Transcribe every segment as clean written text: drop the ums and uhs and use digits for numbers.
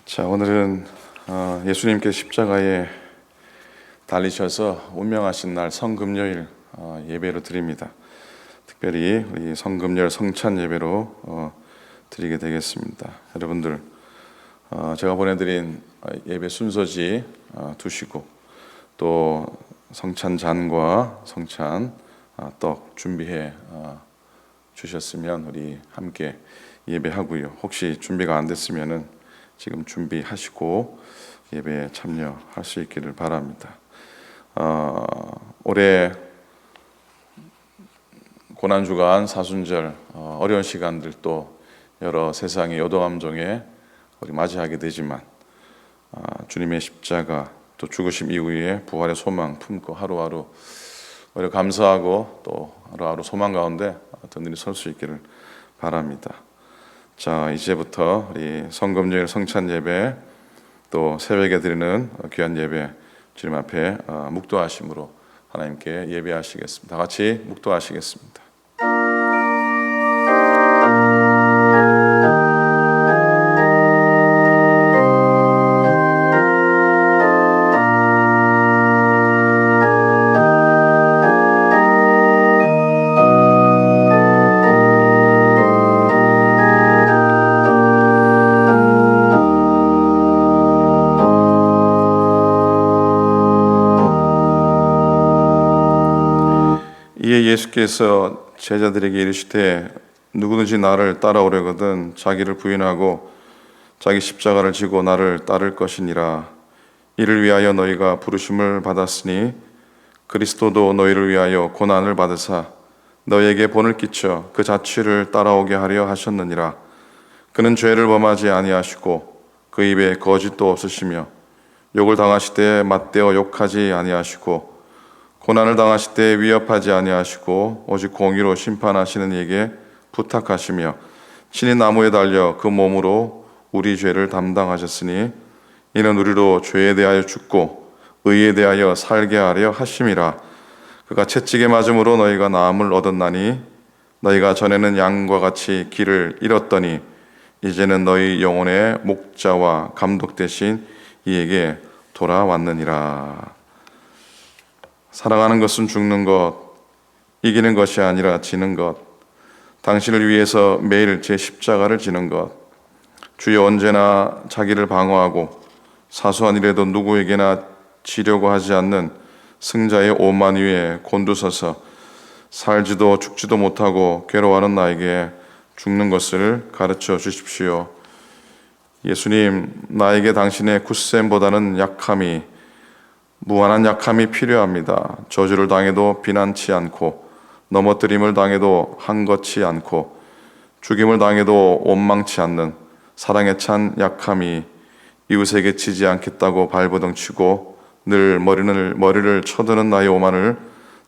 자, 오늘은 예수님께 십자가에 달리셔서 운명하신 날 성금요일 예배로 드립니다. 특별히 우리 성금요일 성찬 예배로 드리게 되겠습니다. 여러분들 제가 보내드린 예배 순서지 두시고 또 성찬 잔과 성찬 떡 준비해 주셨으면 우리 함께 예배하고요. 혹시 준비가 안 됐으면은 지금 준비하시고 예배에 참여할 수 있기를 바랍니다. 올해 고난주간 사순절 어려운 시간들 또 여러 세상의 요동함중에 우리 맞이하게 되지만 주님의 십자가 또 죽으심 이후에 부활의 소망 품고 하루하루 오히려 감사하고 또 하루하루 소망 가운데 든든히 설 수 있기를 바랍니다. 자, 이제부터 우리 성금요일 성찬 예배 또 새벽에 드리는 귀한 예배 주님 앞에 묵도하심으로 하나님께 예배하시겠습니다. 다 같이 묵도하시겠습니다. 이에 예수께서 제자들에게 이르시되 누구든지 나를 따라오려거든 자기를 부인하고 자기 십자가를 지고 나를 따를 것이니라. 이를 위하여 너희가 부르심을 받았으니 그리스도도 너희를 위하여 고난을 받으사 너희에게 본을 끼쳐 그 자취를 따라오게 하려 하셨느니라. 그는 죄를 범하지 아니하시고 그 입에 거짓도 없으시며 욕을 당하실 때 맞대어 욕하지 아니하시고 고난을 당하실 때 위협하지 아니하시고 오직 공의로 심판하시는 이에게 부탁하시며 친히 나무에 달려 그 몸으로 우리 죄를 담당하셨으니 이는 우리로 죄에 대하여 죽고 의에 대하여 살게 하려 하심이라. 그가 채찍에 맞음으로 너희가 나음을 얻었나니 너희가 전에는 양과 같이 길을 잃었더니 이제는 너희 영혼의 목자와 감독 되신 이에게 돌아왔느니라. 사랑하는 것은 죽는 것, 이기는 것이 아니라 지는 것, 당신을 위해서 매일 제 십자가를 지는 것, 주여 언제나 자기를 방어하고 사소한 일에도 누구에게나 지려고 하지 않는 승자의 오만 위에 곤두서서 살지도 죽지도 못하고 괴로워하는 나에게 죽는 것을 가르쳐 주십시오. 예수님, 나에게 당신의 굳셈보다는 약함이 무한한 약함이 필요합니다. 저주를 당해도 비난치 않고 넘어뜨림을 당해도 한것치 않고 죽임을 당해도 원망치 않는 사랑에 찬 약함이 이웃에게 치지 않겠다고 발버둥 치고 늘 머리를 쳐드는 나의 오만을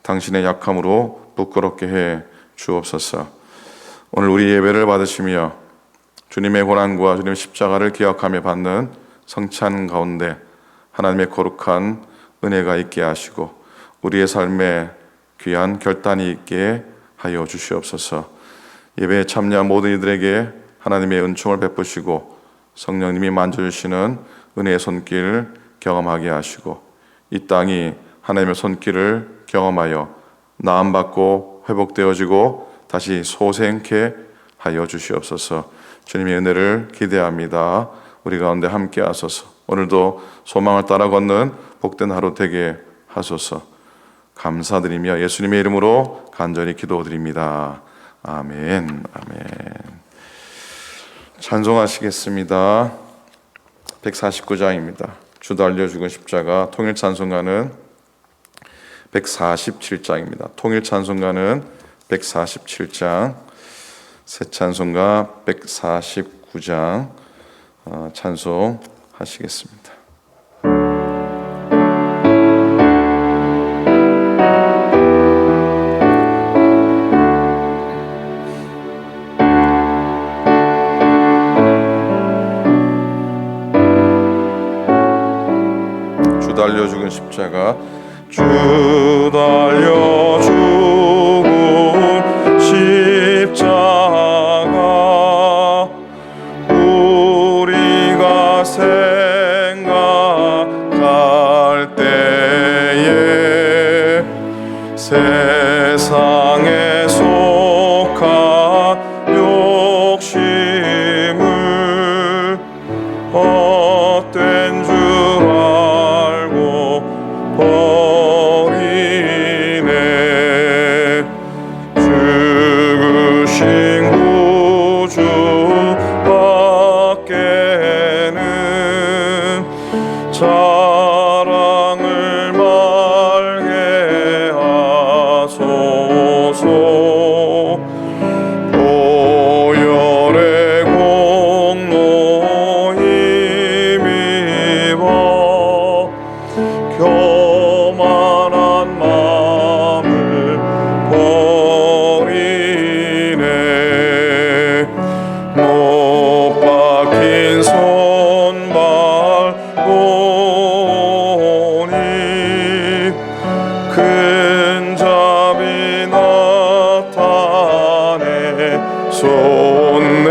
당신의 약함으로 부끄럽게 해 주옵소서. 오늘 우리 예배를 받으시며 주님의 고난과 주님의 십자가를 기억하며 받는 성찬 가운데 하나님의 거룩한 은혜가 있게 하시고 우리의 삶에 귀한 결단이 있게 하여 주시옵소서. 예배에 참여한 모든 이들에게 하나님의 은총을 베푸시고 성령님이 만져주시는 은혜의 손길을 경험하게 하시고 이 땅이 하나님의 손길을 경험하여 나음받고 회복되어지고 다시 소생케 하여 주시옵소서. 주님의 은혜를 기대합니다. 우리 가운데 함께 하소서. 오늘도 소망을 따라 걷는 복된 하루 되게 하소서. 감사드리며 예수님의 이름으로 간절히 기도드립니다. 아멘. 아멘. 찬송하시겠습니다. 149장입니다. 주도 알려 죽은 십자가. 통일 찬송가는 147장입니다. 통일 찬송가는 147장. 새 찬송가 149장 찬송하시겠습니다. 주 달려 죽은 십자가. 주 달려 죽은 십자가 우리가 새 사랑을 말게 하소서. 보혈의 공로 힘입어 교만한 마음을 버리네. 못 박힌 손발 보니 큰 잡이 나타내 솟네.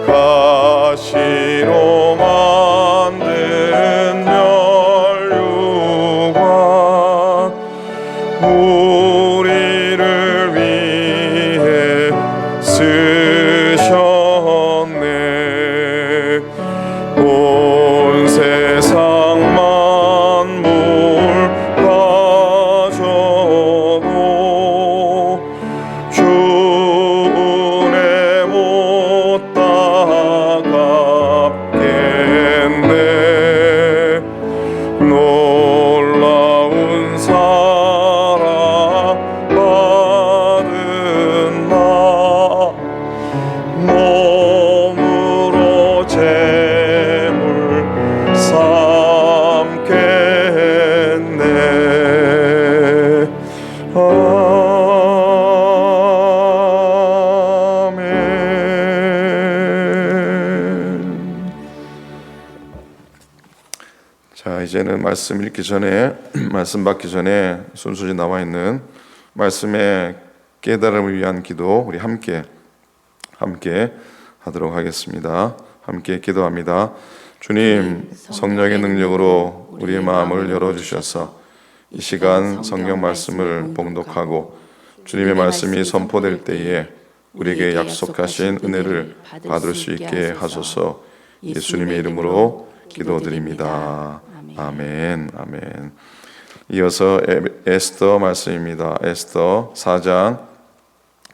가시로 만든 면류관 우리를 위해 쓰셨네. 온 세상 만물 가져도 주 은혜 못 따갑겠네. 놀라운 사랑 받은 나 몸으로 재물 삼겠네. 아멘. 자, 이제는 말씀 읽기 전에 말씀 받기 전에 순서지 나와 있는 말씀의 깨달음을 위한 기도 우리 함께 하도록 하겠습니다. 함께 기도합니다. 주님, 성령의 능력으로 우리의 마음을 열어주셔서 이 시간 성경 말씀을 봉독하고 주님의 말씀이 선포될 때에 우리에게 약속하신 은혜를 받을 수 있게 하소서. 예수님의 이름으로 기도드립니다. 아멘. 아멘. 이어서 에스더 말씀입니다. 에스더 4장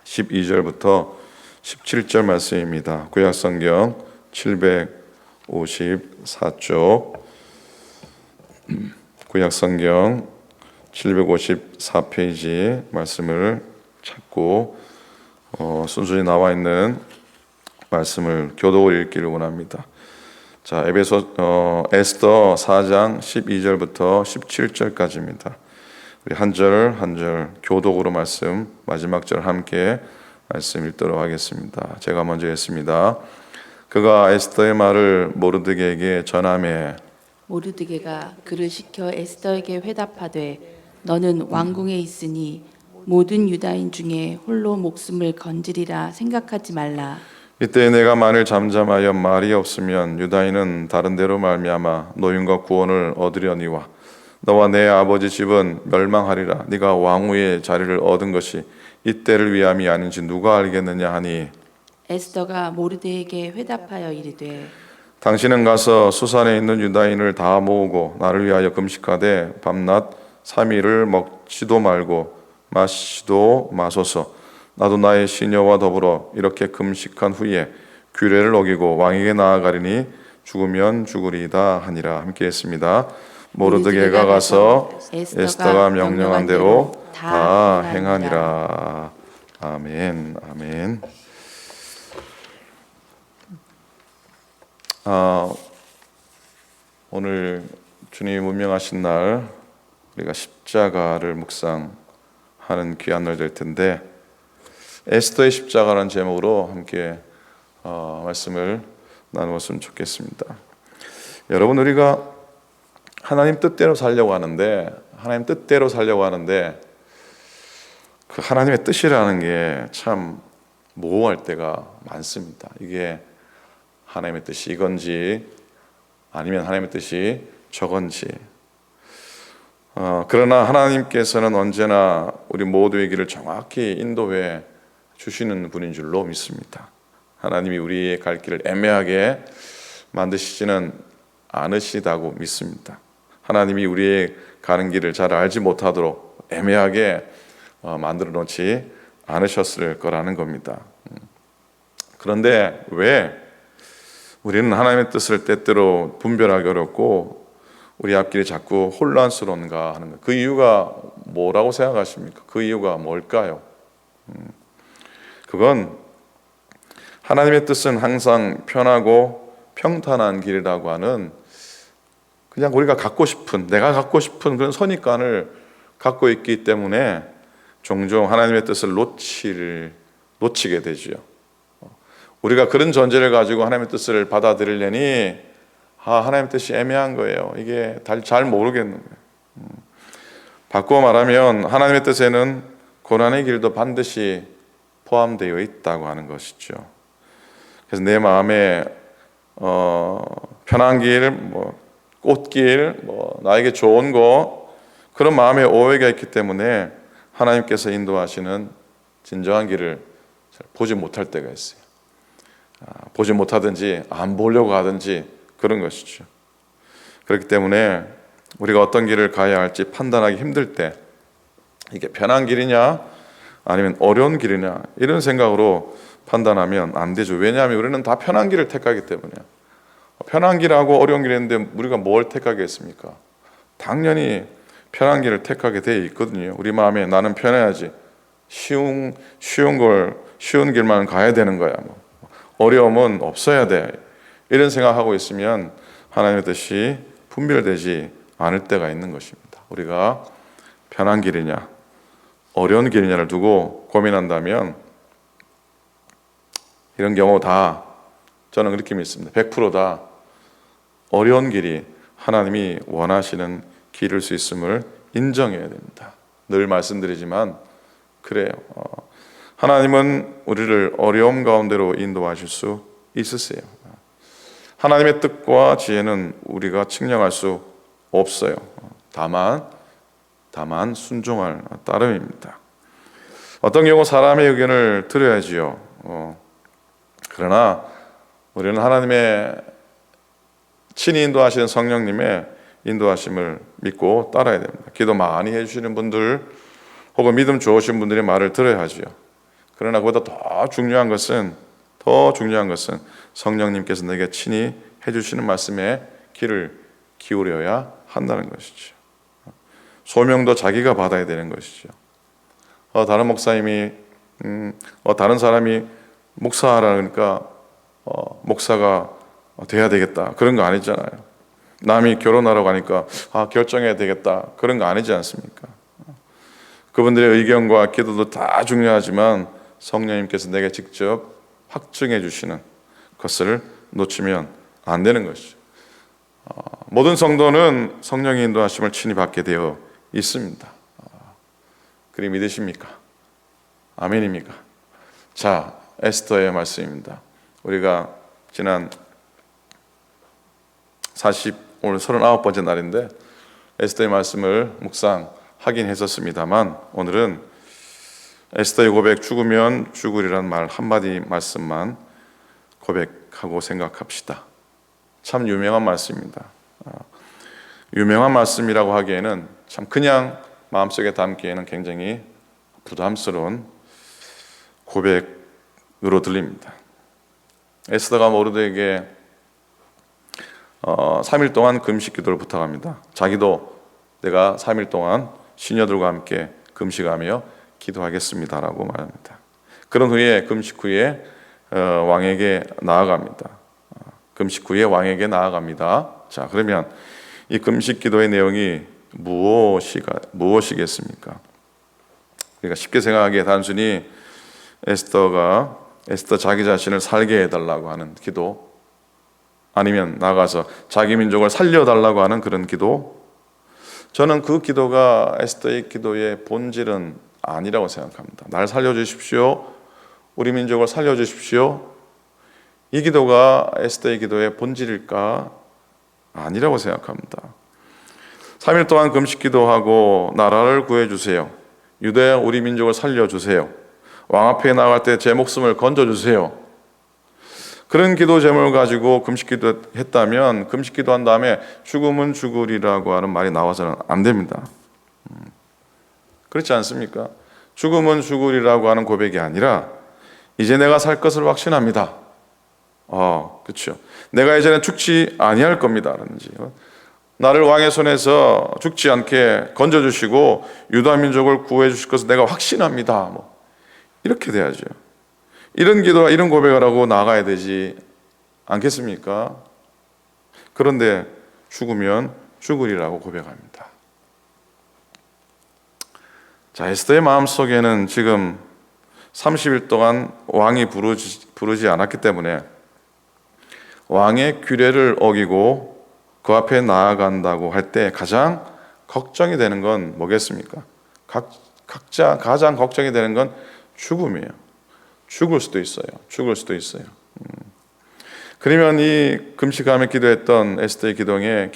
12절부터 17절 말씀입니다. 구약성경 754쪽, 구약성경 754페이지 말씀을 찾고 순순히 나와 있는 말씀을 교독을 읽기를 원합니다. 자, 에스더 4장 12절부터 17절까지입니다. 우리 한 절 한 절 교독으로 말씀, 마지막 절 함께 말씀 읽도록 하겠습니다. 제가 먼저 했습니다. 그가 에스더의 말을 모르드게에게 전하매 모르드게가 그를 시켜 에스더에게 회답하되 너는 왕궁에 있으니 모든 유다인 중에 홀로 목숨을 건지리라 생각하지 말라. 이때 내가 만일 잠잠하여 말이 없으면 유다인은 다른 데로 말미암아 노임과 구원을 얻으려니와 너와 내 아버지 집은 멸망하리라. 네가 왕후의 자리를 얻은 것이 이때를 위함이 아닌지 누가 알겠느냐 하니 에스더가 모르드게에게 회답하여 이르되 당신은 가서 수산에 있는 유다인을 다 모으고 나를 위하여 금식하되 밤낮 3일을 먹지도 말고 마시도 마소서. 나도 나의 시녀와 더불어 이렇게 금식한 후에 규례를 어기고 왕에게 나아가리니 죽으면 죽으리이다 하니라. 함께 했습니다. 모르드게가 가서 에스더가 명령한 대로 다 행하니라. 아멘. 아멘. 오늘 주님이 문명하신 날 우리가 십자가를 묵상하는 귀한 날 될 텐데 에스더의 십자가라는 제목으로 함께 말씀을 나누었으면 좋겠습니다. 여러분, 우리가 하나님 뜻대로 살려고 하는데 그 하나님의 뜻이라는 게 참 모호할 때가 많습니다. 이게 하나님의 뜻이 이건지 아니면 하나님의 뜻이 저건지. 그러나 하나님께서는 언제나 우리 모두의 길을 정확히 인도해 주시는 분인 줄로 믿습니다. 하나님이 우리의 갈 길을 애매하게 만드시지는 않으시다고 믿습니다. 하나님이 우리의 가는 길을 잘 알지 못하도록 애매하게 만들어 놓지 않으셨을 거라는 겁니다. 그런데 왜 우리는 하나님의 뜻을 때때로 분별하기 어렵고 우리 앞길이 자꾸 혼란스러운가 하는 거예요. 그 이유가 뭐라고 생각하십니까? 그 이유가 뭘까요? 그건 하나님의 뜻은 항상 편하고 평탄한 길이라고 하는, 그냥 우리가 갖고 싶은, 내가 갖고 싶은 그런 선입관을 갖고 있기 때문에 종종 하나님의 뜻을 놓치게 되지요. 우리가 그런 전제를 가지고 하나님의 뜻을 받아들이려니 하나님의 뜻이 애매한 거예요. 이게 잘 모르겠는 거예요. 바꾸어 말하면 하나님의 뜻에는 고난의 길도 반드시 포함되어 있다고 하는 것이죠. 그래서 내 마음에 편한 길, 꽃길, 나에게 좋은 거, 그런 마음의 오해가 있기 때문에 하나님께서 인도하시는 진정한 길을 잘 보지 못할 때가 있어요. 보지 못하든지 안 보려고 하든지 그런 것이죠. 그렇기 때문에 우리가 어떤 길을 가야 할지 판단하기 힘들 때 이게 편한 길이냐 아니면 어려운 길이냐 이런 생각으로 판단하면 안 되죠. 왜냐하면 우리는 다 편한 길을 택하기 때문에. 편한 길하고 어려운 길이 있는데 우리가 뭘 택하겠습니까? 당연히 편한 길을 택하게 되어 있거든요. 우리 마음에 나는 편해야지, 쉬운 길만 가야 되는 거야, 어려움은 없어야 돼, 이런 생각하고 있으면 하나님의 뜻이 분별되지 않을 때가 있는 것입니다. 우리가 편한 길이냐 어려운 길이냐를 두고 고민한다면 이런 경우 다 저는 그렇게 믿습니다. 100%다 어려운 길이 하나님이 원하시는 길일 수 있음을 인정해야 됩니다. 늘 말씀드리지만 그래요. 하나님은 우리를 어려움 가운데로 인도하실 수 있으세요. 하나님의 뜻과 지혜는 우리가 측량할 수 없어요. 다만 순종할 따름입니다. 어떤 경우 사람의 의견을 들어야지요. 그러나 우리는 하나님의 친히 인도하시는 성령님의 인도하심을 믿고 따라야 됩니다. 기도 많이 해주시는 분들 혹은 믿음 좋으신 분들의 말을 들어야 하지요. 그러나 그보다 더 중요한 것은 성령님께서 내게 친히 해주시는 말씀에 귀를 기울여야 한다는 것이죠. 소명도 자기가 받아야 되는 것이죠. 다른 목사님이 다른 사람이 목사라니까 목사가 돼야 되겠다 그런 거 아니잖아요. 남이 결혼하라고 하니까 결정해야 되겠다 그런 거 아니지 않습니까? 그분들의 의견과 기도도 다 중요하지만 성령님께서 내게 직접 확증해 주시는 것을 놓치면 안 되는 것이죠. 모든 성도는 성령의 인도하심을 친히 받게 되어 있습니다. 그리 믿으십니까? 아멘입니까? 자, 에스더의 말씀입니다. 우리가 지난 오늘 39번째 날인데 에스더의 말씀을 묵상하긴 했었습니다만 오늘은 에스더의 고백, 죽으면 죽으리란 말 한마디 말씀만 고백하고 생각합시다. 참 유명한 말씀입니다. 유명한 말씀이라고 하기에는 참 그냥 마음속에 담기에는 굉장히 부담스러운 고백으로 들립니다. 에스더가 모르드에게 3일 동안 금식 기도를 부탁합니다. 자기도 내가 3일 동안 시녀들과 함께 금식하며 기도하겠습니다라고 말합니다. 그런 후에 금식 후에 왕에게 나아갑니다. 자, 그러면 이 금식 기도의 내용이 무엇이겠습니까? 우리가 쉽게 생각하기에 단순히 에스더 자기 자신을 살게 해달라고 하는 기도, 아니면 나가서 자기 민족을 살려달라고 하는 그런 기도, 저는 그 기도가 에스더의 기도의 본질은 아니라고 생각합니다. 날 살려주십시오, 우리 민족을 살려주십시오, 이 기도가 에스더의 기도의 본질일까? 아니라고 생각합니다. 3일 동안 금식 기도하고 나라를 구해주세요, 유대 우리 민족을 살려주세요, 왕 앞에 나갈 때 제 목숨을 건져주세요, 그런 기도 제목을 가지고 금식 기도했다면 금식 기도한 다음에 죽으면 죽으리라고 하는 말이 나와서는 안 됩니다. 그렇지 않습니까? 죽으면 죽으리라고 하는 고백이 아니라 이제 내가 살 것을 확신합니다, 그렇죠. 내가 이제는 죽지 아니할 겁니다라든지, 나를 왕의 손에서 죽지 않게 건져주시고 유다 민족을 구해 주실 것을 내가 확신합니다. 이렇게 돼야죠. 이런 기도와 이런 고백을 하고 나가야 되지 않겠습니까? 그런데 죽으면 죽으리라고 고백합니다. 자, 에스더의 마음속에는 지금 30일 동안 왕이 부르지 않았기 때문에 왕의 규례를 어기고 그 앞에 나아간다고 할 때 가장 걱정이 되는 건 뭐겠습니까? 각자 가장 걱정이 되는 건 죽음이에요. 죽을 수도 있어요. 그러면 이 금식하며 기도했던 에스더의 기도의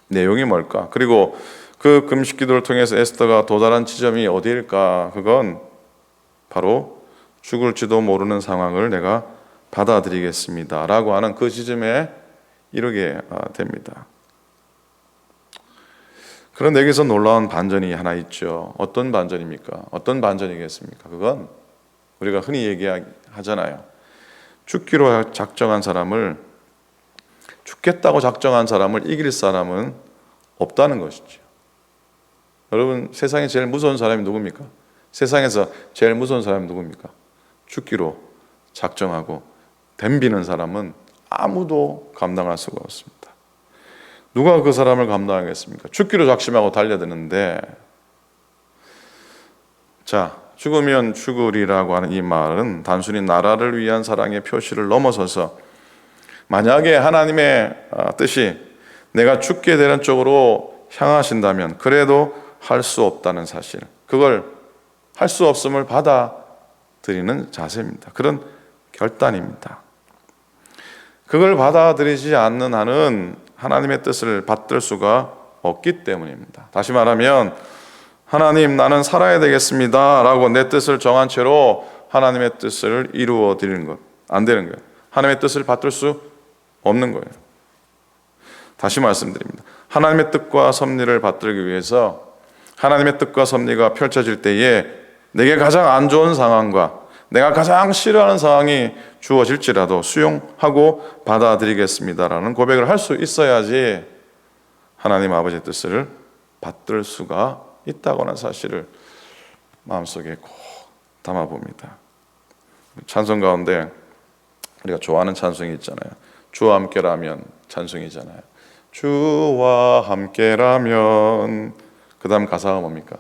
내용이 뭘까? 그리고 그 금식 기도를 통해서 에스더가 도달한 지점이 어디일까? 그건 바로 죽을지도 모르는 상황을 내가 받아들이겠습니다 라고 하는 그 지점에 이르게 됩니다. 그런데 여기서 놀라운 반전이 하나 있죠. 어떤 반전입니까? 어떤 반전이겠습니까? 그건 우리가 흔히 얘기하잖아요. 죽겠다고 작정한 사람을 이길 사람은 없다는 것이죠. 여러분, 세상에 제일 무서운 사람이 누굽니까? 세상에서 제일 무서운 사람이 누굽니까? 죽기로 작정하고 덤비는 사람은 아무도 감당할 수가 없습니다. 누가 그 사람을 감당하겠습니까? 죽기로 작심하고 달려드는데, 자, 죽으면 죽으리라고 하는 이 말은 단순히 나라를 위한 사랑의 표시를 넘어서서 만약에 하나님의 뜻이 내가 죽게 되는 쪽으로 향하신다면 그래도 할 수 없다는 사실, 그걸 할 수 없음을 받아들이는 자세입니다. 그런 결단입니다. 그걸 받아들이지 않는 한은 하나님의 뜻을 받들 수가 없기 때문입니다. 다시 말하면 하나님, 나는 살아야 되겠습니다 라고 내 뜻을 정한 채로 하나님의 뜻을 이루어 드리는 것, 안 되는 거예요. 하나님의 뜻을 받들 수 없는 거예요. 다시 말씀드립니다. 하나님의 뜻과 섭리를 받들기 위해서 하나님의 뜻과 섭리가 펼쳐질 때에 내게 가장 안 좋은 상황과 내가 가장 싫어하는 상황이 주어질지라도 수용하고 받아들이겠습니다라는 고백을 할 수 있어야지 하나님 아버지의 뜻을 받들 수가 있다고 하는 사실을 마음속에 꼭 담아봅니다. 찬송 가운데 우리가 좋아하는 찬송이 있잖아요. 주와 함께라면 찬송이잖아요. 주와 함께라면, 그 다음 가사가 뭡니까?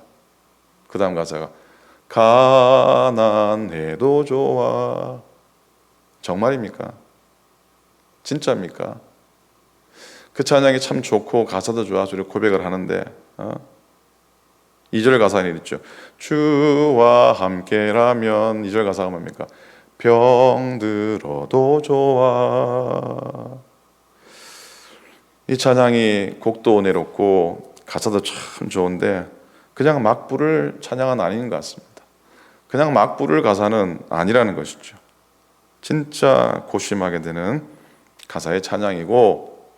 그 다음 가사가 가난해도 좋아. 정말입니까? 진짜입니까? 그 찬양이 참 좋고 가사도 좋아 저를 고백을 하는데 2절 가사에 있죠. 주와 함께라면, 2절 가사가 뭡니까? 병들어도 좋아. 이 찬양이 곡도 은혜롭고 가사도 참 좋은데 그냥 막 부를 찬양은 아닌 것 같습니다. 그냥 막 부를 가사는 아니라는 것이죠. 진짜 고심하게 되는 가사의 찬양이고,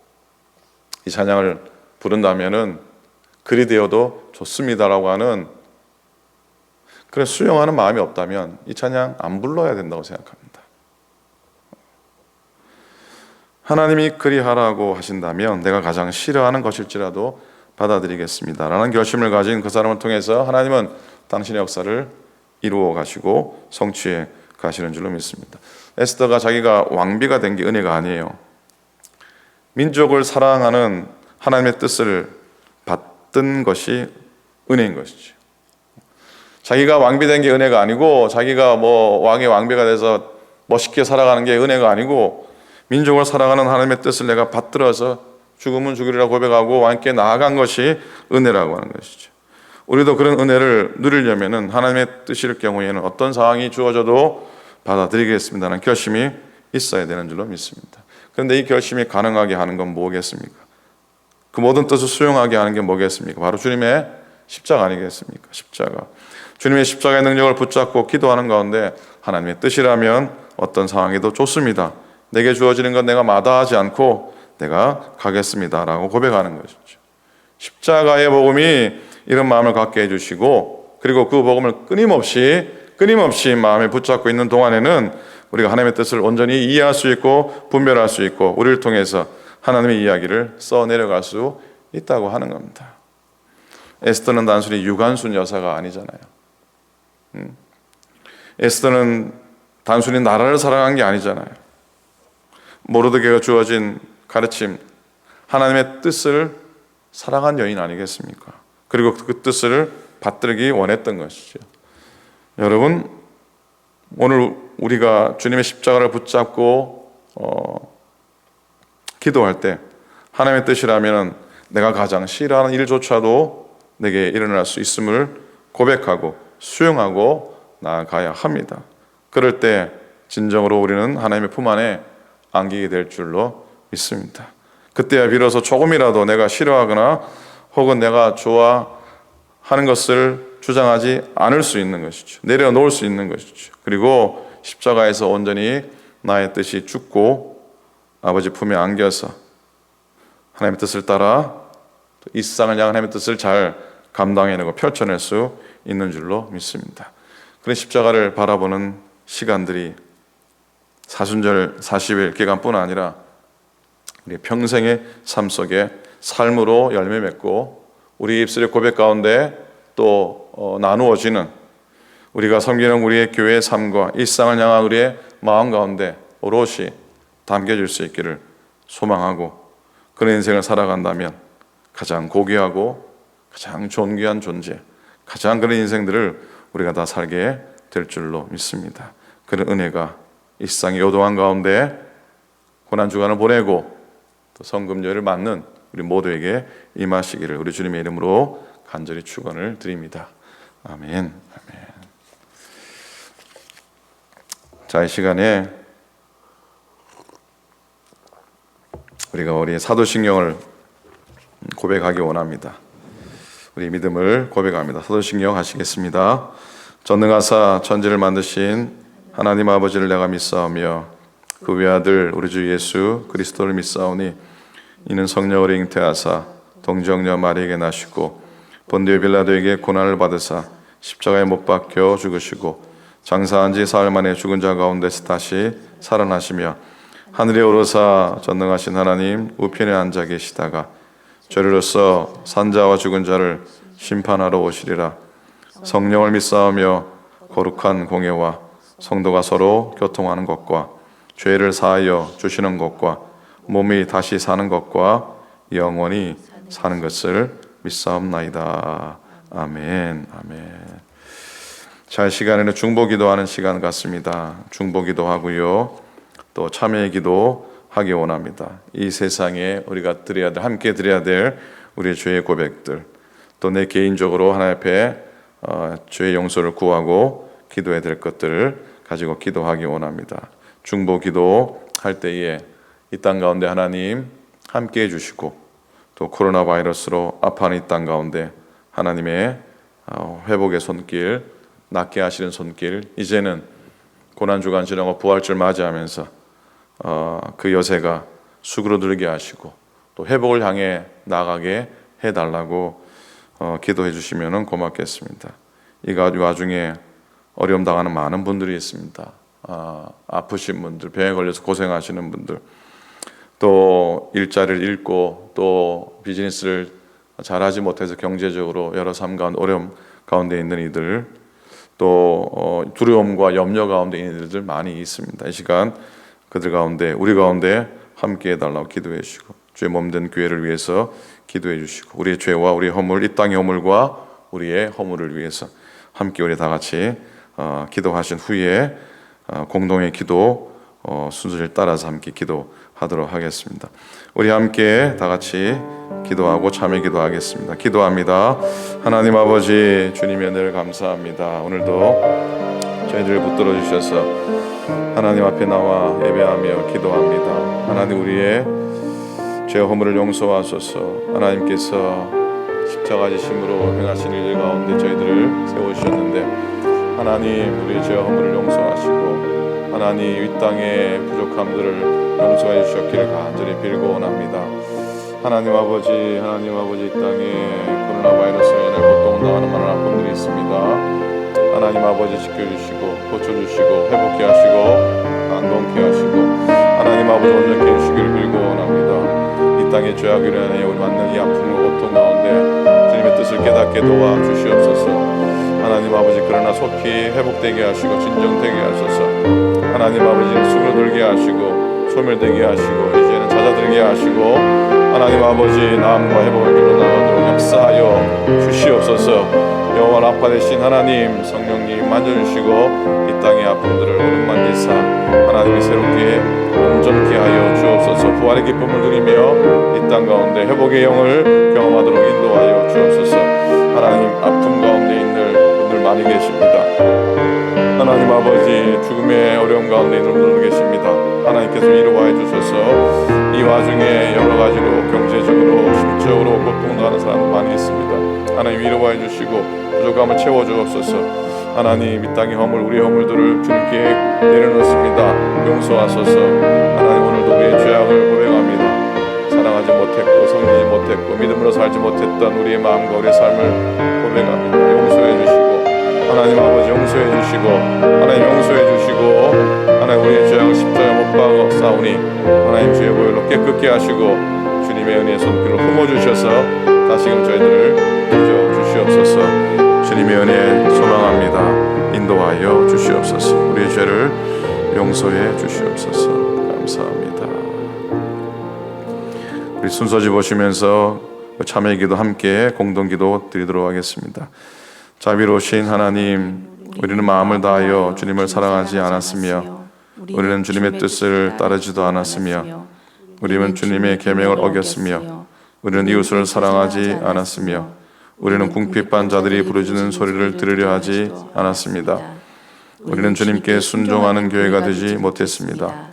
이 찬양을 부른다면은 그리 되어도 좋습니다라고 하는, 그래 수용하는 마음이 없다면 이 찬양 안 불러야 된다고 생각합니다. 하나님이 그리하라고 하신다면 내가 가장 싫어하는 것일지라도 받아들이겠습니다라는 결심을 가진 그 사람을 통해서 하나님은 당신의 역사를 이루어 가시고 성취해 가시는 줄로 믿습니다. 에스더가 자기가 왕비가 된 게 은혜가 아니에요. 민족을 사랑하는 하나님의 뜻을 받든 것이 은혜인 것이죠. 자기가 왕비 된 게 은혜가 아니고, 자기가 왕의 왕비가 돼서 멋있게 살아가는 게 은혜가 아니고, 민족을 사랑하는 하나님의 뜻을 내가 받들어서 죽으면 죽으리라 고백하고 왕께 나아간 것이 은혜라고 하는 것이죠. 우리도 그런 은혜를 누리려면 하나님의 뜻일 경우에는 어떤 상황이 주어져도 받아들이겠습니다는 결심이 있어야 되는 줄로 믿습니다. 그런데 이 결심이 가능하게 하는 건 뭐겠습니까? 그 모든 뜻을 수용하게 하는 게 뭐겠습니까? 바로 주님의 십자가 아니겠습니까? 십자가. 주님의 십자가의 능력을 붙잡고 기도하는 가운데 하나님의 뜻이라면 어떤 상황에도 좋습니다. 내게 주어지는 건 내가 마다하지 않고 내가 가겠습니다 라고 고백하는 것이죠. 십자가의 복음이 이런 마음을 갖게 해주시고, 그리고 그 복음을 끊임없이 마음에 붙잡고 있는 동안에는 우리가 하나님의 뜻을 온전히 이해할 수 있고 분별할 수 있고 우리를 통해서 하나님의 이야기를 써내려갈 수 있다고 하는 겁니다. 에스더는 단순히 유관순 여사가 아니잖아요. 에스더는 단순히 나라를 사랑한 게 아니잖아요. 모르드게가 주어진 가르침, 하나님의 뜻을 사랑한 여인 아니겠습니까? 그리고 그 뜻을 받들기 원했던 것이죠. 여러분, 오늘 우리가 주님의 십자가를 붙잡고 기도할 때 하나님의 뜻이라면 내가 가장 싫어하는 일조차도 내게 일어날 수 있음을 고백하고 수용하고 나아가야 합니다. 그럴 때 진정으로 우리는 하나님의 품 안에 안기게 될 줄로 믿습니다. 그때야 비로소 조금이라도 내가 싫어하거나 혹은 내가 좋아하는 것을 주장하지 않을 수 있는 것이죠. 내려놓을 수 있는 것이죠. 그리고 십자가에서 온전히 나의 뜻이 죽고 아버지 품에 안겨서 하나님의 뜻을 따라 이 세상을 향한 하나님의 뜻을 잘 감당해내고 펼쳐낼 수 있는 줄로 믿습니다. 그런 십자가를 바라보는 시간들이 사순절 40일 기간뿐 아니라 우리 평생의 삶 속에 삶으로 열매 맺고 우리 입술의 고백 가운데 또 나누어지는 우리가 섬기는 우리의 교회의 삶과 일상을 향한 우리의 마음 가운데 오롯이 담겨질 수 있기를 소망하고 그런 인생을 살아간다면 가장 고귀하고 가장 존귀한 존재, 가장 그런 인생들을 우리가 다 살게 될 줄로 믿습니다. 그런 은혜가 일상의 요동한 가운데 고난주간을 보내고 또 성금요일을 맞는 우리 모두에게 임하시기를 우리 주님의 이름으로 간절히 축원을 드립니다. 아멘. 아멘. 자, 이 시간에 우리가 우리 사도신경을 고백하기 원합니다. 우리 믿음을 고백합니다. 사도신경 하시겠습니다. 전능하사 천지를 만드신 하나님 아버지를 내가 믿사오며 그 외아들 우리 주 예수 그리스도를 믿사오니 이는 성령으로 잉태하사 동정녀 마리에게 나시고 본디오 빌라도에게 고난을 받으사 십자가에 못 박혀 죽으시고 장사한 지 사흘 만에 죽은 자 가운데서 다시 살아나시며 하늘에 오르사 전능하신 하나님 우편에 앉아 계시다가 저리로서 산자와 죽은 자를 심판하러 오시리라. 성령을 믿사오며 거룩한 공예와 성도가 서로 교통하는 것과 죄를 사하여 주시는 것과 몸이 다시 사는 것과 영원히 사는 것을 믿사옵나이다. 아멘. 아멘. 자, 시간에는 중보기도하는 시간 같습니다. 중보기도하고요. 또 참여기도 하기 원합니다. 이 세상에 우리가 드려야 될, 함께 드려야 될 우리의 죄의 고백들, 또 내 개인적으로 하나님 앞에 죄의 용서를 구하고 기도해야 될 것들을 가지고 기도하기 원합니다. 중보기도 할 때에 이 땅 가운데 하나님 함께 해주시고 또 코로나 바이러스로 아파하는 이 땅 가운데 하나님의 회복의 손길, 낫게 하시는 손길, 이제는 고난주간 지나고 부활절 맞이하면서 그 여세가 수그러들게 하시고 또 회복을 향해 나가게 해달라고 기도해 주시면 고맙겠습니다. 이 와중에 어려움 당하는 많은 분들이 있습니다. 아프신 분들, 병에 걸려서 고생하시는 분들, 또 일자리를 잃고 또 비즈니스를 잘하지 못해서 경제적으로 여러 삶 가운데 어려움 가운데 있는 이들, 또 두려움과 염려 가운데 있는 이들 많이 있습니다. 이 시간 그들 가운데 우리 가운데 함께 해달라고 기도해 주시고 주의 몸된 교회를 위해서 기도해 주시고 우리의 죄와 우리의 허물, 이 땅의 허물과 우리의 허물을 위해서 함께 우리 다 같이 기도하신 후에 공동의 기도 순서를 따라서 함께 기도하도록 하겠습니다. 우리 함께 다 같이 기도하고 참여 기도하겠습니다. 기도합니다. 하나님 아버지, 주님의 은혜를 감사합니다. 오늘도 저희들을 붙들어 주셔서 하나님 앞에 나와 예배하며 기도합니다. 하나님, 우리의 죄 허물을 용서하소서. 하나님께서 십자가 지심으로 행하신 일 가운데 저희들을 세우셨는데 하나님, 우리의 죄 허물을 용서하시고 하나님 이 땅의 부족함들을 용서해 주셨기를 간절히 빌고 원합니다. 하나님 아버지 이 땅에 코로나 바이러스로 인해 고통당하는 많은 아픔들이 있습니다. 하나님 아버지 지켜주시고 고쳐주시고 회복케 하시고 안동케 하시고 하나님 아버지 온전케 해주시기를 빌고 원합니다. 이 땅의 죄악으로 인하여 우리 만난 이 아픔과 고통 가운데 주님의 뜻을 깨닫게 도와주시옵소서. 하나님 아버지 그러나 속히 회복되게 하시고 진정되게 하소서. 하나님 아버지는 수그러들게 하시고 소멸되게 하시고 이제는 잦아들게 하시고 하나님 아버지 나음과 회복의 길로 나가도록 역사하여 주시옵소서. 여호와 라파 되신 하나님 성령님 만져주시고 이 땅의 아픔들을 오른만지사 하나님이 새롭게 온전케 하여 주옵소서. 부활의 기쁨을 누리며 이 땅 가운데 회복의 영을 경험하도록 인도하여 주옵소서. 하나님 아픔 가운데 있는 분들 많이 계십니다. 하나님 아버지 죽음의 어려움 가운데 있는 분들 계십니다. 하나님께서 위로하여 주셔서 이 와중에 여러 가지로 경제적으로 심적으로 고통당하는 사람 많이 있습니다. 하나님 위로하여 주시고 부족함을 채워 주옵소서. 하나님 이 땅의 허물 우리의 허물들을 주님께 내려놓습니다. 용서하소서. 하나님 오늘도 우리의 죄악을 고백합니다. 사랑하지 못했고 섬기지 못했고 믿음으로 살지 못했던 우리의 마음과 우리의 삶을 고백합니다. 용서해 주시고 하나님 아버지 용서해 주시고 하나님 용서해 주시고 하나님 우리의 죄악을 십자가에 못 박아 싸우니 하나님 주의 보혈로 깨끗게 하시고 주님의 은혜의 손길로 품어주셔서 다시금 저희들을 빚어 주시옵소서. 주님의 은혜 소망합니다. 인도하여 주시옵소서. 우리의 죄를 용서해 주시옵소서. 감사합니다. 우리 순서지 보시면서 참회기도 함께 공동기도 드리도록 하겠습니다. 자비로우신 하나님, 우리는 마음을 다하여 주님을 사랑하지 않았으며 우리는 주님의 뜻을 따르지도 않았으며 우리는 주님의 계명을 어겼으며 우리는 이웃을 사랑하지 않았으며 우리는 궁핍한 자들이 부르짖는 소리를 들으려 하지 않았습니다. 우리는 주님께 순종하는 교회가 되지 못했습니다.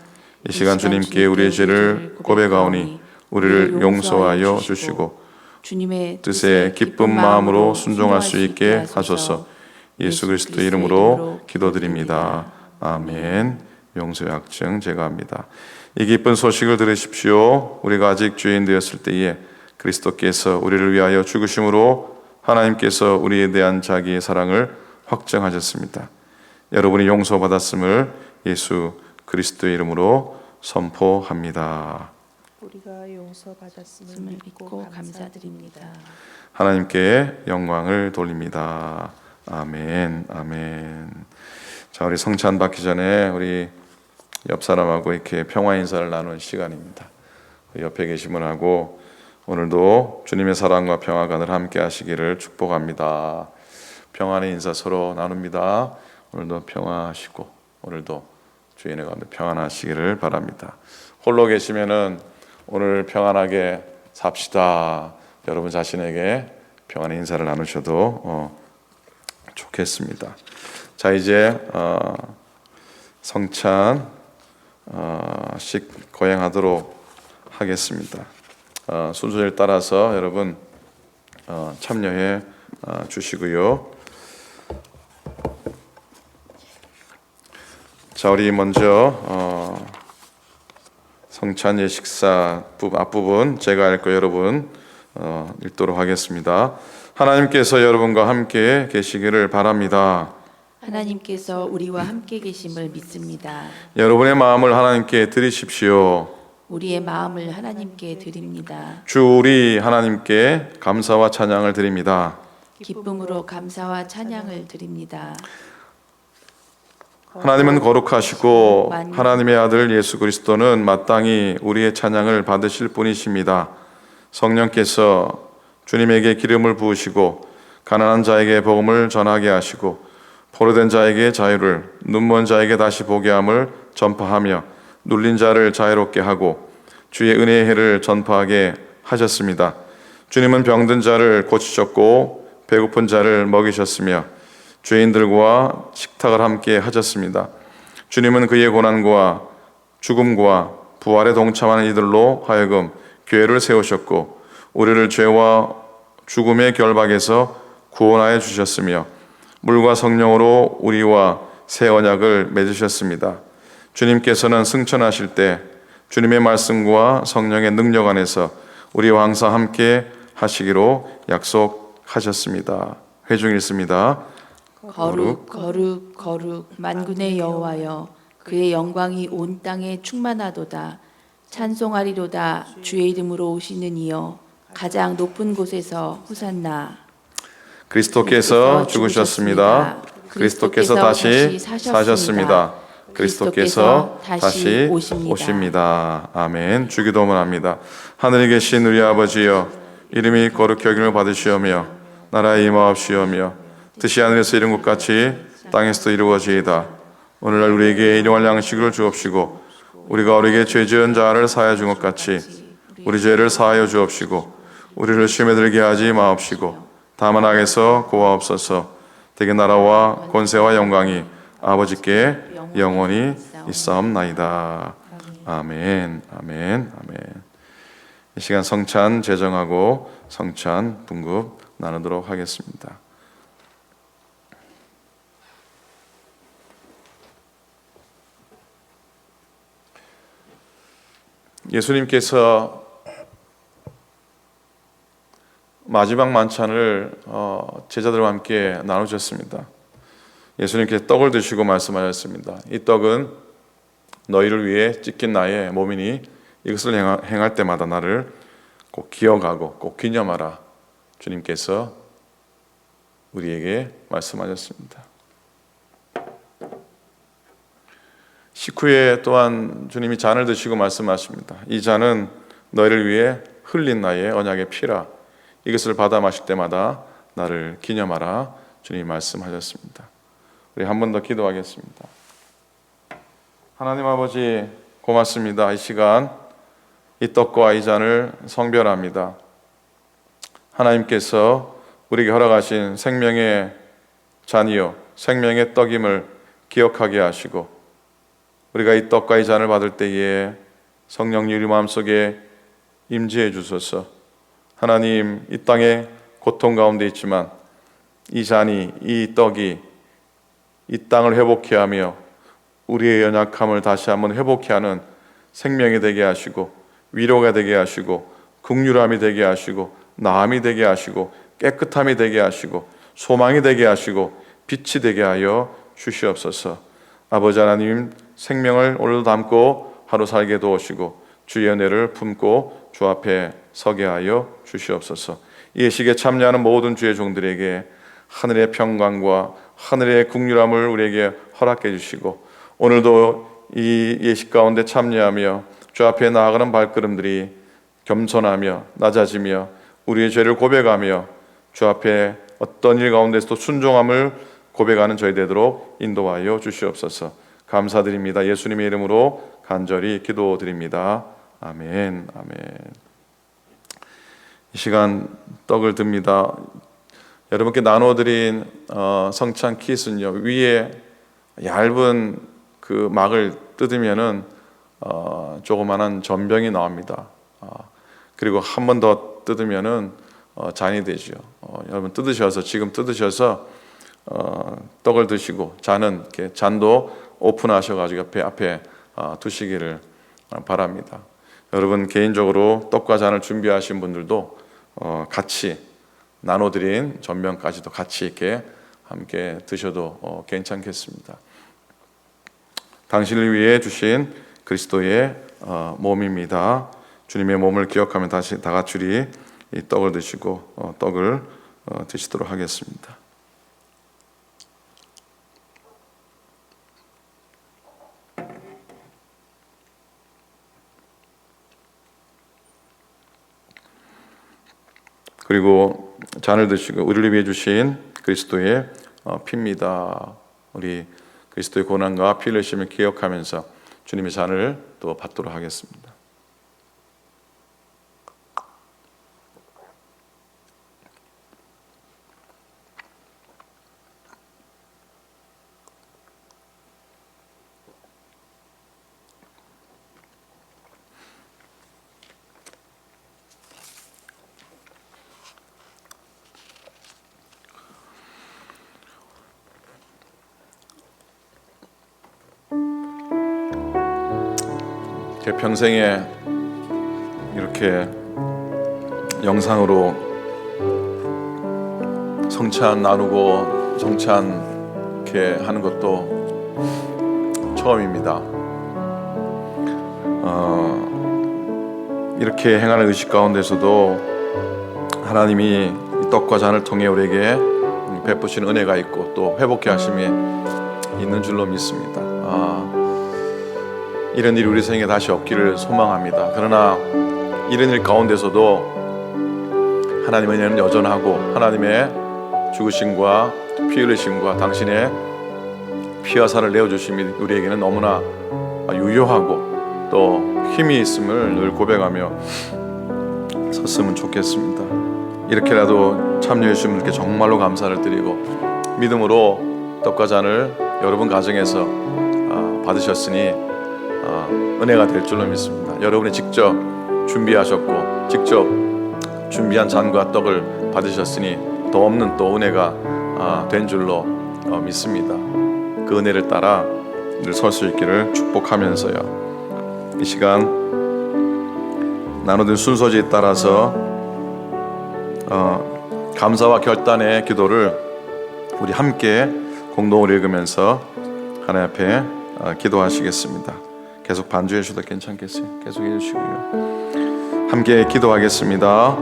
이 시간 주님께 우리의 죄를 고백하오니 우리를 용서하여 주시고 주님의 뜻에 기쁜 마음으로 순종할 수 있게 하소서. 예수 그리스도 이름으로 기도드립니다. 아멘. 용서의 확증 제가 합니다. 이 기쁜 소식을 들으십시오. 우리가 아직 죄인 되었을 때에 그리스도께서 우리를 위하여 죽으심으로 하나님께서 우리에 대한 자기의 사랑을 확증하셨습니다. 여러분이 용서받았음을 예수 그리스도의 이름으로 선포합니다. 우리가 용서받았음을 믿고 감사드립니다. 하나님께 영광을 돌립니다. 아멘, 아멘. 자, 우리 성찬 받기 전에 우리 옆 사람하고 이렇게 평화 인사를 나누는 시간입니다. 옆에 계신 분하고 오늘도 주님의 사랑과 평화가 늘 함께 하시기를 축복합니다. 평안의 인사 서로 나눕니다. 오늘도 평화하시고 오늘도 주인의 가운데 평안하시기를 바랍니다. 홀로 계시면은 오늘 평안하게 삽시다. 여러분 자신에게 평안의 인사를 나누셔도 좋겠습니다. 자, 이제 성찬 식 거행하도록 하겠습니다. 순서를 따라서 여러분 참여해 주시고요. 자, 우리 먼저 성찬 예식사 앞부분 제가 읽고 여러분 읽도록 하겠습니다. 하나님께서 여러분과 함께 계시기를 바랍니다. 하나님께서 우리와 함께 계심을 믿습니다. 여러분의 마음을 하나님께 드리십시오. 우리의 마음을 하나님께 드립니다. 주 우리 하나님께 감사와 찬양을 드립니다. 기쁨으로 감사와 찬양을 드립니다. 하나님은 거룩하시고 하나님의 아들 예수 그리스도는 마땅히 우리의 찬양을 받으실 분이십니다. 성령께서 주님에게 기름을 부으시고 가난한 자에게 복음을 전하게 하시고 포로된 자에게 자유를, 눈먼 자에게 다시 보게 함을 전파하며 눌린 자를 자유롭게 하고 주의 은혜의 해를 전파하게 하셨습니다. 주님은 병든 자를 고치셨고 배고픈 자를 먹이셨으며 죄인들과 식탁을 함께 하셨습니다. 주님은 그의 고난과 죽음과 부활에 동참하는 이들로 하여금 교회를 세우셨고 우리를 죄와 죽음의 결박에서 구원하여 주셨으며 물과 성령으로 우리와 새 언약을 맺으셨습니다. 주님께서는 승천하실 때 주님의 말씀과 성령의 능력 안에서 우리와 항상 함께 하시기로 약속하셨습니다. 회중 읽습니다. 거룩 거룩 거룩 만군의 여호와여, 그의 영광이 온 땅에 충만하도다. 찬송하리로다. 주의 이름으로 오시는 이여, 가장 높은 곳에서 호산나. 그리스도께서 죽으셨습니다. 그리스도께서 다시 사셨습니다. 그리스도께서 다시 오십니다. 아멘. 주기도문 합니다. 하늘에 계신 우리 아버지여, 이름이 거룩히 여김을 받으시오며 나라의 임하옵시오며 뜻이 하늘에서 이룬 것 같이 땅에서도 이루어지이다. 오늘날 우리에게 일용할 양식을 주옵시고, 우리가 우리에게 죄 지은 자를 사하여 준 것 같이 우리 죄를 사하여 주옵시고, 우리를 시험에 들게 하지 마옵시고 다만 악에서 구하옵소서. 대개 나라와 권세와 영광이 아버지께 영원히 있사옵나이다. 아멘. 아멘. 아멘. 이 시간 성찬 제정하고 성찬 분급 나누도록 하겠습니다. 예수님께서 마지막 만찬을 제자들과 함께 나누셨습니다. 예수님께서 떡을 드시고 말씀하셨습니다. 이 떡은 너희를 위해 찢긴 나의 몸이니 이것을 행할 때마다 나를 꼭 기억하고 꼭 기념하라. 주님께서 우리에게 말씀하셨습니다. 식후에 또한 주님이 잔을 드시고 말씀하십니다. 이 잔은 너희를 위해 흘린 나의 언약의 피라. 이것을 받아 마실 때마다 나를 기념하라. 주님이 말씀하셨습니다. 우리 한 번 더 기도하겠습니다. 하나님 아버지, 고맙습니다. 이 시간 이 떡과 이 잔을 성별합니다. 하나님께서 우리에게 허락하신 생명의 잔이요 생명의 떡임을 기억하게 하시고, 우리가 이 떡과 이 잔을 받을 때에 성령님 우리 마음속에 임재해 주소서. 하나님, 이 땅에 고통 가운데 있지만 이 잔이, 이 떡이 이 땅을 회복케 하며 우리의 연약함을 다시 한번 회복케 하는 생명이 되게 하시고, 위로가 되게 하시고, 긍휼함이 되게 하시고, 나음이 되게 하시고, 깨끗함이 되게 하시고, 소망이 되게 하시고, 빛이 되게 하여 주시옵소서. 아버지 하나님, 생명을 오늘도 담고 하루 살게 도우시고 주의 은혜를 품고 주 앞에 서게 하여 주시옵소서. 이 예식에 참여하는 모든 주의 종들에게 하늘의 평강과 하늘의 긍휼함을 우리에게 허락해 주시고, 오늘도 이 예식 가운데 참여하며 주 앞에 나아가는 발걸음들이 겸손하며 낮아지며 우리의 죄를 고백하며 주 앞에 어떤 일 가운데서도 순종함을 고백하는 저희 되도록 인도하여 주시옵소서. 감사드립니다. 예수님의 이름으로 간절히 기도드립니다. 아멘. 아멘. 이 시간 떡을 듭니다. 여러분께 나눠드린 성찬 킷은요, 위에 얇은 그 막을 뜯으면은 조그만한 전병이 나옵니다. 그리고 한 번 더 뜯으면은 잔이 되죠. 여러분 지금 뜯으셔서 떡을 드시고 잔은 이렇게 잔도 오픈하셔가지고 앞에 두시기를 바랍니다. 여러분 개인적으로 떡과 잔을 준비하신 분들도 같이 나눠드린 전병까지도 같이 이렇게 함께 드셔도 괜찮겠습니다. 당신을 위해 주신 그리스도의 몸입니다. 주님의 몸을 기억하면 다시 다 같이 우리 이 떡을 드시고 떡을 드시도록 하겠습니다. 그리고 잔을 드시고 우리를 위해 주신 그리스도의 피입니다. 우리 그리스도의 고난과 피 흘리심을 기억하면서 주님의 잔을 또 받도록 하겠습니다. 제 평생에 이렇게 영상으로 성찬 나누고 성찬 이렇게 하는 것도 처음입니다. 이렇게 행하는 의식 가운데서도 하나님이 이 떡과 잔을 통해 우리에게 베푸신 은혜가 있고 또 회복케 하심이 있는 줄로 믿습니다. 이런 일이 우리 생에 다시 없기를 소망합니다. 그러나 이런 일 가운데서도 하나님의 은혜는 여전하고 하나님의 죽으심과 피 흘리심과 당신의 피와 살을 내어주심이 우리에게는 너무나 유효하고 또 힘이 있음을 늘 고백하며 섰으면 좋겠습니다. 이렇게라도 참여해 주신 분들께 정말로 감사를 드리고 믿음으로 떡과 잔을 여러분 가정에서 받으셨으니 은혜가 될 줄로 믿습니다. 여러분이 직접 준비하셨고 직접 준비한 잔과 떡을 받으셨으니 더 없는 또 은혜가 된 줄로 믿습니다. 그 은혜를 따라 늘 설 수 있기를 축복하면서요, 이 시간 나누던 순서지에 따라서 감사와 결단의 기도를 우리 함께 공동으로 읽으면서 하나님 앞에 기도하시겠습니다. 계속 반주해 주셔도 괜찮겠어요? 계속 해주시고요. 함께 기도하겠습니다.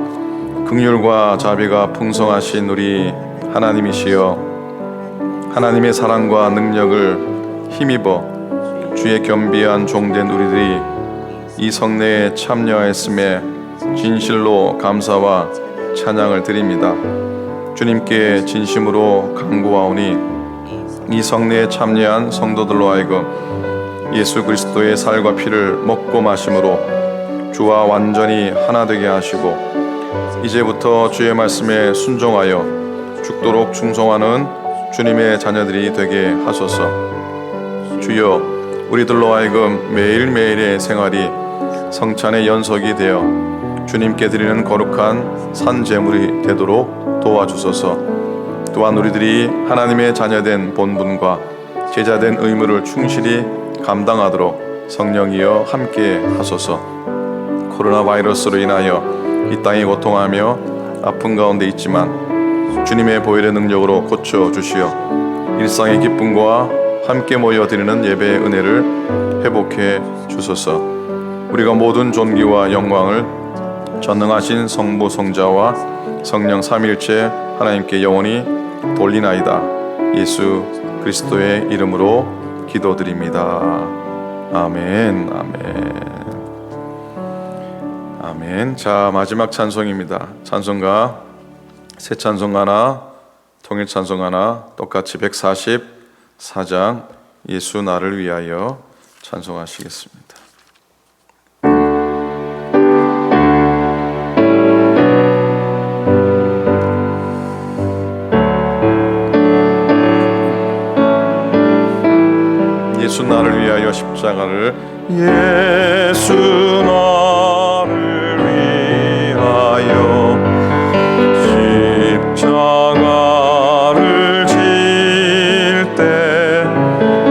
긍휼과 자비가 풍성하신 우리 하나님이시여, 하나님의 사랑과 능력을 힘입어 주의 겸비한 종된 우리들이 이 성례에 참여했음에 진실로 감사와 찬양을 드립니다. 주님께 진심으로 간구하오니 이 성례에 참여한 성도들로 하여금 예수 그리스도의 살과 피를 먹고 마심으로 주와 완전히 하나 되게 하시고 이제부터 주의 말씀에 순종하여 죽도록 충성하는 주님의 자녀들이 되게 하소서. 주여, 우리들로 하여금 매일매일의 생활이 성찬의 연속이 되어 주님께 드리는 거룩한 산제물이 되도록 도와주소서. 또한 우리들이 하나님의 자녀된 본분과 제자된 의무를 충실히 감당하도록 성령이여 함께 하소서. 코로나 바이러스로 인하여 이 땅이 고통하며 아픈 가운데 있지만 주님의 보혈의 능력으로 고쳐주시어 일상의 기쁨과 함께 모여 드리는 예배의 은혜를 회복해 주소서. 우리가 모든 존귀와 영광을 전능하신 성부 성자와 성령 삼위일체 하나님께 영원히 돌리나이다. 예수 그리스도의 이름으로 기도드립니다. 아멘. 아멘. 아멘. 자, 마지막 찬송입니다. 찬송가 새 찬송가나 통일 찬송가나 똑같이 144장 예수 나를 위하여 찬송하시겠습니다. 예수 나를 위하여 십자가를, 예수 나를 위하여 십자가를 질 때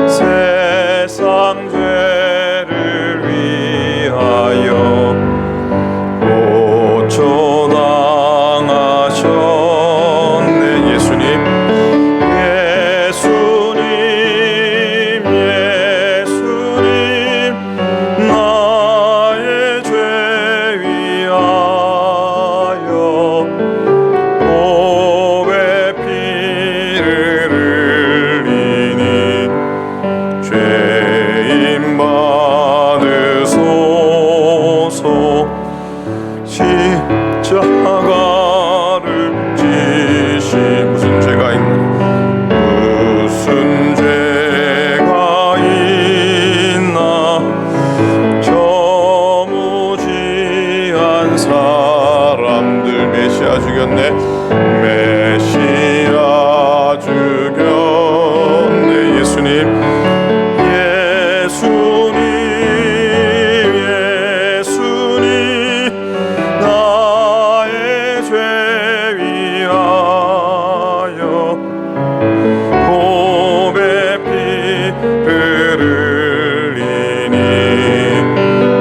세상 죄를 위하여 고초당하셨네. 예수님 나의 죄 위하여 보배 피를 흘리니 죄인 받으소서. 십자가를 지시 무슨 죄가 있나, 무슨 죄가 있나, 저무지한 사람들. 메시아 죽였네, 메시아 죽였네. 예수님 나의 죄 위하여 보배 피를 흘리니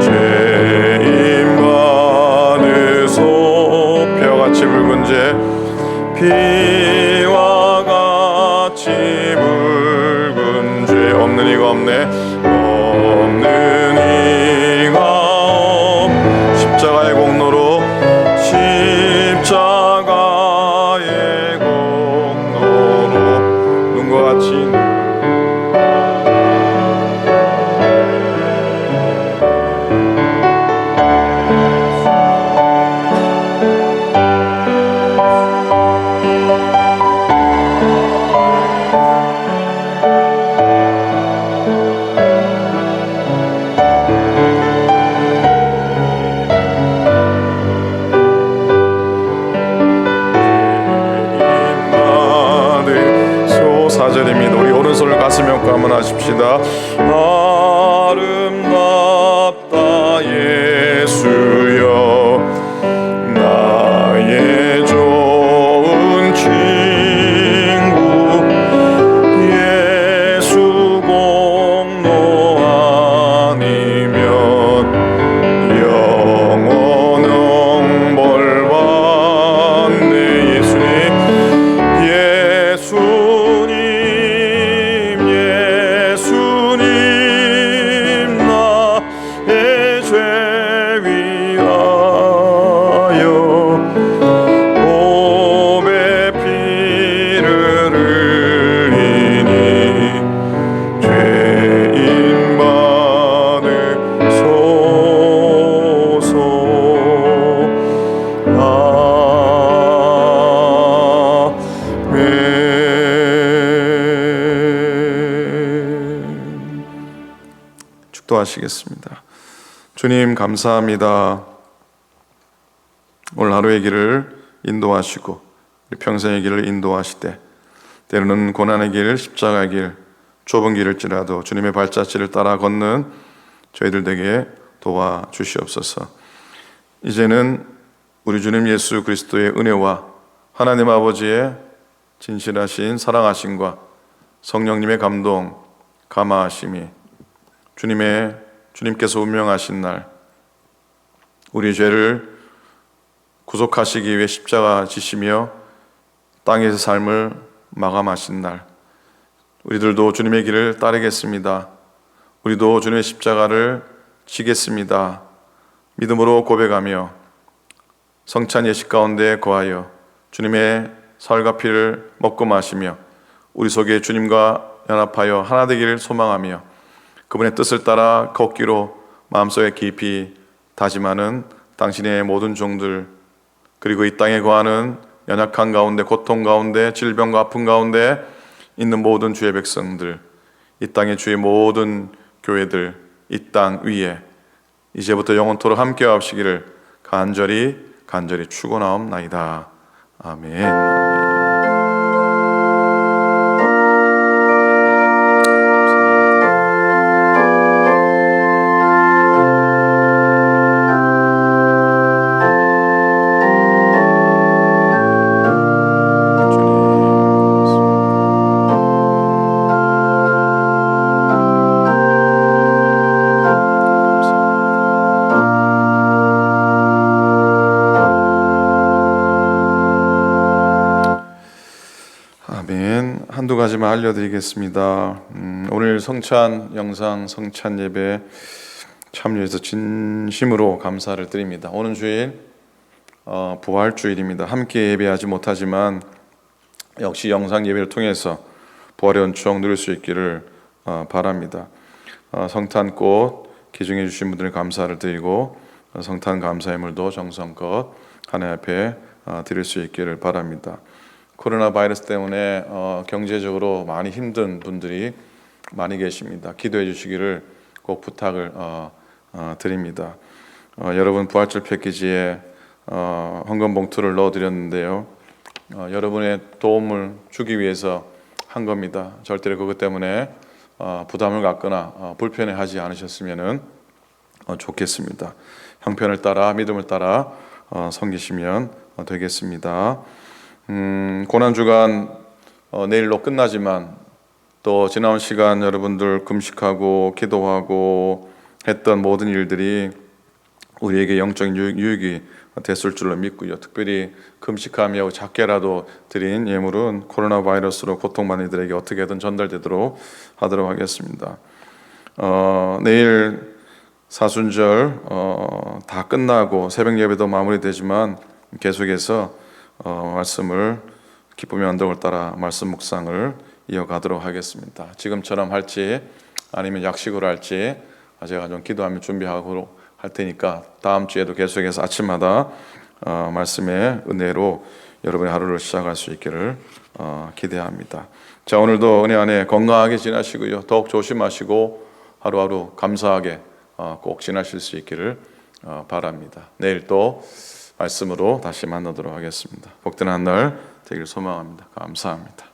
죄인 받으소. 피와 같이 붉은 죄, 피와 같이 붉은 없네 없는 이가 십자가의 공로로 십자가의 공로로 눈과 같이 사절입니다. 우리 오른손을 가슴에 얹고 한번 하십시다. 아름답다 예수여 나의 좋은 친구 예수 공로 아니면 영원한 벌 받네 예수님 나의 죄 위하여 보배 피를 흘리니 죄인 받으소서. 아멘. 축도하시겠습니다. 주님 감사합니다. 오늘 하루의 길을 인도하시고 평생의 길을 인도하시되 때로는 고난의 길, 십자가의 길, 좁은 길일지라도 주님의 발자취를 따라 걷는 저희들 되게 도와주시옵소서. 이제는 우리 주님 예수 그리스도의 은혜와 하나님 아버지의 진실하신 사랑하심과 성령님의 감동, 감화하심이 주님께서 운명하신 날 우리 죄를 구속하시기 위해 십자가 지시며 땅에서 삶을 마감하신 날 우리들도 주님의 길을 따르겠습니다. 우리도 주님의 십자가를 지겠습니다. 믿음으로 고백하며 성찬 예식 가운데 거하여 주님의 살과 피를 먹고 마시며 우리 속에 주님과 연합하여 하나 되기를 소망하며 그분의 뜻을 따라 걷기로 마음속에 깊이 다짐하는 당신의 모든 종들 그리고 이 땅에 거하는 연약한 가운데 고통 가운데 질병과 아픔 가운데 있는 모든 주의 백성들 이 땅의 주의 모든 교회들 이 땅 위에 이제부터 영원토록 함께 하시기를 간절히 축원하옵나이다. 아멘. 한두 가지만 알려드리겠습니다. 오늘 성찬 영상 성찬 예배 참여해서 진심으로 감사를 드립니다. 오는 주일 부활주일입니다. 함께 예배하지 못하지만 역시 영상 예배를 통해서 부활의 은총 누릴 수 있기를 바랍니다. 성탄꽃 기증해 주신 분들 감사를 드리고 성탄 감사의물도 정성껏 하나님 앞에 드릴 수 있기를 바랍니다. 코로나 바이러스 때문에 경제적으로 많이 힘든 분들이 많이 계십니다. 기도해 주시기를 꼭 부탁을 드립니다. 여러분 부활절 패키지에 헌금 봉투를 넣어드렸는데요. 여러분의 도움을 주기 위해서 한 겁니다. 절대로 그것 때문에 부담을 갖거나 불편해하지 않으셨으면 좋겠습니다. 형편을 따라 믿음을 따라 섬기시면 되겠습니다. 고난주간 내일로 끝나지만 또 지나온 시간 여러분들 금식하고 기도하고 했던 모든 일들이 우리에게 영적인 유익이 됐을 줄로 믿고요. 특별히 금식하며 작게라도 드린 예물은 코로나 바이러스로 고통받는 이들에게 어떻게든 전달되도록 하도록 하겠습니다. 내일 사순절 다 끝나고 새벽 예배도 마무리되지만 계속해서 말씀을 기쁨의 언덕을 따라 말씀 묵상을 이어가도록 하겠습니다. 지금처럼 할지 아니면 약식으로 할지 제가 좀 기도하며 준비하고 할 테니까 다음 주에도 계속해서 아침마다 말씀의 은혜로 여러분의 하루를 시작할 수 있기를 기대합니다. 자, 오늘도 은혜 안에 건강하게 지나시고요. 더욱 조심하시고 하루하루 감사하게 꼭 지나실 수 있기를 바랍니다. 내일 또 말씀으로 다시 만나도록 하겠습니다. 복된 한 날 되길 소망합니다. 감사합니다.